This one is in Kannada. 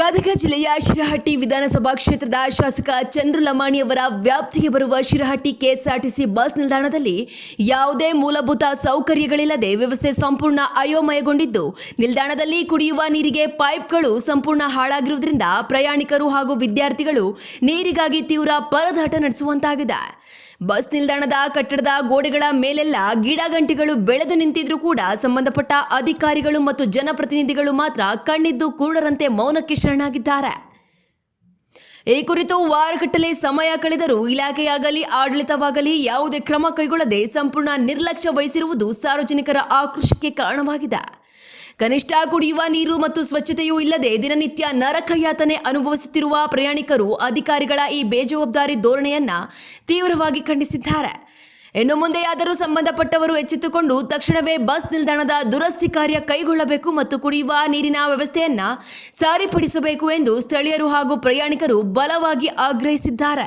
ಗದಗ ಜಿಲ್ಲೆಯ ಶಿರಹಟ್ಟಿ ವಿಧಾನಸಭಾ ಕ್ಷೇತ್ರದ ಶಾಸಕ ಚಂದ್ರು ಲಮಾಣಿಯವರ ವ್ಯಾಪ್ತಿಗೆ ಬರುವ ಶಿರಹಟ್ಟಿ ಕೆಎಸ್ಆರ್ಟಿಸಿ ಬಸ್ ನಿಲ್ದಾಣದಲ್ಲಿ ಯಾವುದೇ ಮೂಲಭೂತ ಸೌಕರ್ಯಗಳಿಲ್ಲದೆ ವ್ಯವಸ್ಥೆ ಸಂಪೂರ್ಣ ಅಯೋಮಯಗೊಂಡಿದ್ದು, ನಿಲ್ದಾಣದಲ್ಲಿ ಕುಡಿಯುವ ನೀರಿಗೆ ಪೈಪ್ಗಳು ಸಂಪೂರ್ಣ ಹಾಳಾಗಿರುವುದರಿಂದ ಪ್ರಯಾಣಿಕರು ಹಾಗೂ ವಿದ್ಯಾರ್ಥಿಗಳು ನೀರಿಗಾಗಿ ತೀವ್ರ ಪರದಾಟ ನಡೆಸುವಂತಾಗಿದೆ. ಬಸ್ ನಿಲ್ದಾಣದ ಕಟ್ಟಡದ ಗೋಡೆಗಳ ಮೇಲೆಲ್ಲ ಗಿಡಗಂಟಿಗಳು ಬೆಳೆದು ನಿಂತಿದ್ರೂ ಕೂಡ ಸಂಬಂಧಪಟ್ಟ ಅಧಿಕಾರಿಗಳು ಮತ್ತು ಜನಪ್ರತಿನಿಧಿಗಳು ಮಾತ್ರ ಕಣ್ಣಿದ್ದು ಕುರುಡರಂತೆ ಮೌನಕ್ಕೆ ಶರಣಾಗಿದ್ದಾರೆ. ಈ ಕುರಿತು ವಾರಗಟ್ಟಲೆ ಸಮಯ ಕಳೆದರೂ ಇಲಾಖೆಯಾಗಲಿ ಆಡಳಿತವಾಗಲಿ ಯಾವುದೇ ಕ್ರಮ ಕೈಗೊಳ್ಳದೆ ಸಂಪೂರ್ಣ ನಿರ್ಲಕ್ಷ್ಯ ವಹಿಸಿರುವುದು ಸಾರ್ವಜನಿಕರ ಆಕ್ರೋಶಕ್ಕೆ ಕಾರಣವಾಗಿದೆ. ಕನಿಷ್ಠ ಕುಡಿಯುವ ನೀರು ಮತ್ತು ಸ್ವಚ್ಛತೆಯೂ ಇಲ್ಲದೆ ದಿನನಿತ್ಯ ನರಕಯಾತನೆ ಅನುಭವಿಸುತ್ತಿರುವ ಪ್ರಯಾಣಿಕರು ಅಧಿಕಾರಿಗಳ ಈ ಬೇಜವಾಬ್ದಾರಿ ಧೋರಣೆಯನ್ನ ತೀವ್ರವಾಗಿ ಖಂಡಿಸಿದ್ದಾರೆ. ಇನ್ನು ಮುಂದೆಯಾದರೂ ಸಂಬಂಧಪಟ್ಟವರು ಎಚ್ಚೆತ್ತುಕೊಂಡು ತಕ್ಷಣವೇ ಬಸ್ ನಿಲ್ದಾಣದ ದುರಸ್ತಿ ಕಾರ್ಯ ಕೈಗೊಳ್ಳಬೇಕು ಮತ್ತು ಕುಡಿಯುವ ನೀರಿನ ವ್ಯವಸ್ಥೆಯನ್ನ ಸರಿಪಡಿಸಬೇಕು ಎಂದು ಸ್ಥಳೀಯರು ಹಾಗೂ ಪ್ರಯಾಣಿಕರು ಬಲವಾಗಿ ಆಗ್ರಹಿಸಿದ್ದಾರೆ.